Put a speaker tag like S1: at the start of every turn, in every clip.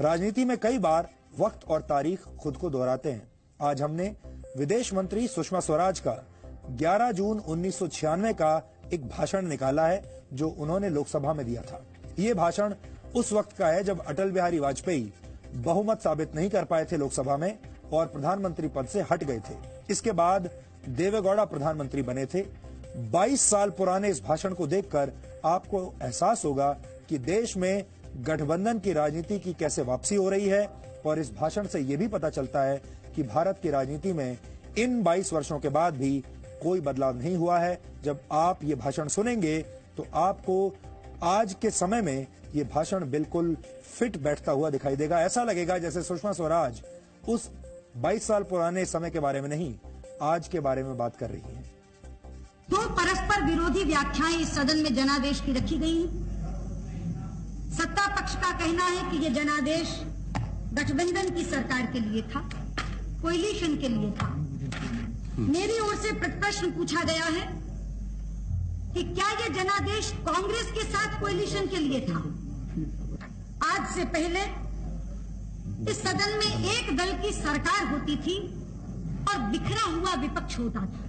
S1: राजनीति में कई बार वक्त और तारीख खुद को दोहराते हैं। आज हमने विदेश मंत्री सुषमा स्वराज का 11 जून 1996 का एक भाषण निकाला है जो उन्होंने लोकसभा में दिया था। ये भाषण उस वक्त का है जब अटल बिहारी वाजपेयी बहुमत साबित नहीं कर पाए थे लोकसभा में और प्रधानमंत्री पद से हट गए थे। इसके बाद देवेगौड़ा प्रधानमंत्री बने थे। 22 साल पुराने इस भाषण को देखकर आपको एहसास होगा कि देश में गठबंधन की राजनीति की कैसे वापसी हो रही है और इस भाषण से यह भी पता चलता है कि भारत की राजनीति में इन 22 वर्षों के बाद भी कोई बदलाव नहीं हुआ है। जब आप ये भाषण सुनेंगे तो आपको आज के समय में ये भाषण बिल्कुल फिट बैठता हुआ दिखाई देगा। ऐसा लगेगा जैसे सुषमा स्वराज उस 22 साल पुराने समय के बारे में नहीं, आज के बारे में बात कर रही हैं।
S2: दो परस्पर विरोधी व्याख्याएं इस सदन में जनादेश की रखी गई हैं। सत्ता पक्ष का कहना है कि ये जनादेश गठबंधन की सरकार के लिए था, कोएलिशन के लिए था। मेरी ओर से प्रश्न पूछा गया है कि क्या ये जनादेश कांग्रेस के साथ कोएलिशन के लिए था? आज से पहले इस सदन में एक दल की सरकार होती थी और बिखरा हुआ विपक्ष होता था,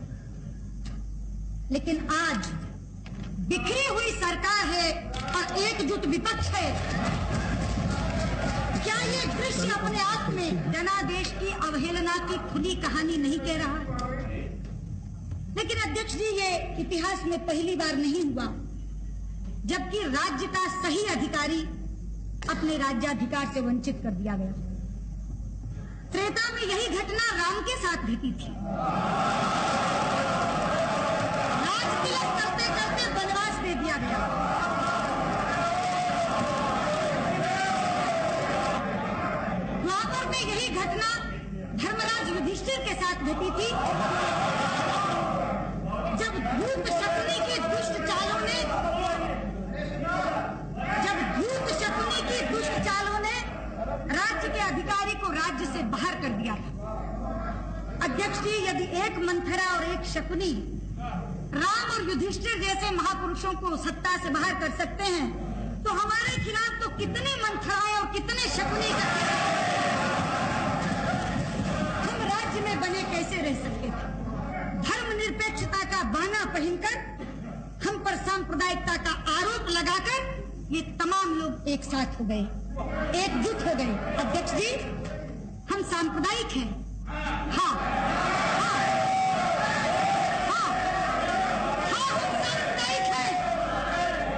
S2: लेकिन आज बिखरी हुई सरकार है और एकजुट विपक्ष है। क्या ये दृश्य अपने आप में जनादेश की अवहेलना की खुली कहानी नहीं कह रहा? लेकिन अध्यक्ष जी, ये इतिहास में पहली बार नहीं हुआ जबकि राज्य का सही अधिकारी अपने राज्याधिकार से वंचित कर दिया गया। त्रेता में यही घटना राम के साथ घटी थी। राजतिलक करते करते वनवास दे दिया गया। द्वापर में यही घटना धर्मराज युधिष्ठिर के साथ घटी थी जब धूर्त शकुनी की दुष्ट चालों ने राज्य के अधिकारी को राज्य से बाहर कर दिया था। अध्यक्ष जी, यदि एक मंथरा और एक शकुनी राम और युधिष्ठिर जैसे महापुरुषों को सत्ता से बाहर कर सकते हैं तो हमारे खिलाफ तो कितने मंथराएं और कितने शकुनी हम राज्य में बने कैसे रह सकते थे? धर्मनिरपेक्षता का बाना पहनकर हम पर सांप्रदायिकता का आरोप लगाकर ये तमाम लोग एक साथ हो गए, एकजुट हो गए। अध्यक्ष जी, हम सांप्रदायिक हैं। हाँ, हम सांप्रदायिक हैं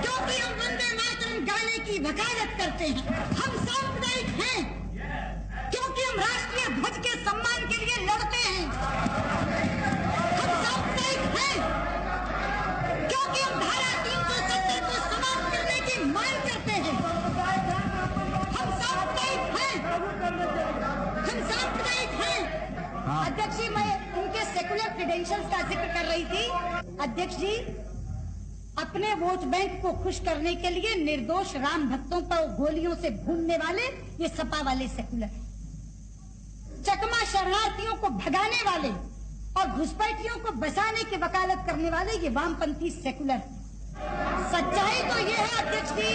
S2: क्योंकि हम वंदे मातरम गाने की वकालत करते हैं। हम सांप्रदायिक हैं क्योंकि हम राष्ट्रीय ध्वज के सम्मान के लिए लड़ते हैं। हम सांप्रदायिक हैं क्योंकि हम धारा 370 को समाप्त करने की मांग करते हैं। हम सांप्रदायिक हैं। हम सांप्रदायिक हैं। अध्यक्ष जी, मैं उनके सेकुलर क्रेडेंशियल्स का जिक्र कर रही थी। अध्यक्ष जी, अपने वोट बैंक को खुश करने के लिए निर्दोष राम भक्तों पर गोलियों से भूनने वाले ये सपा वाले सेकुलर, चकमा शरणार्थियों को भगाने वाले और घुसपैठियों को बचाने की वकालत करने वाले ये वामपंथी सेकुलर। सच्चाई तो ये है अध्यक्ष जी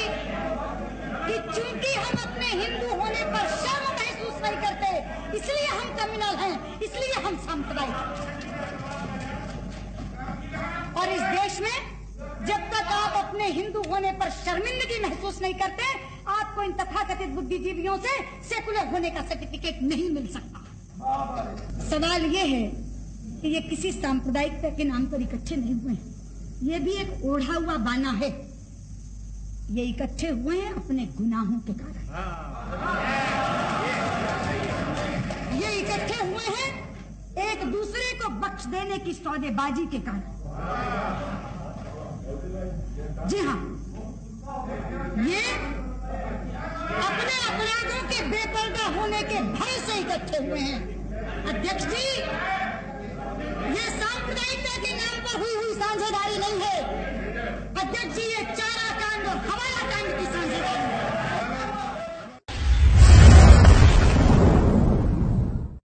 S2: कि चूंकि हम अपने हिंदू होने पर शर्म महसूस नहीं करते, इसलिए हम कम्युनल हैं, इसलिए हम सांप्रदायिक हैं। और इस देश में जब तक आप अपने हिंदू होने पर शर्मिंदगी महसूस नहीं करते, आपको इन तथाकथित बुद्धिजीवियों से सेकुलर होने का सर्टिफिकेट नहीं मिल सकता। सवाल ये है कि ये किसी सांप्रदायिकता के नाम पर इकट्ठे नहीं हुए हैं। ये भी एक ओढ़ा हुआ बाना है। ये इकट्ठे हुए हैं अपने गुनाहों के कारण। ये इकट्ठे हुए हैं एक दूसरे को बख्श देने की सौदेबाजी के कारण। जी हाँ, ये अपने अपराधों के बेपर्दा होने के भय से इकट्ठे हुए हैं। अध्यक्ष जी, ये सांप्रदायिकता के नाम पर हुई साझेदारी नहीं है। अध्यक्ष जी, ये चारा कांड और हवाला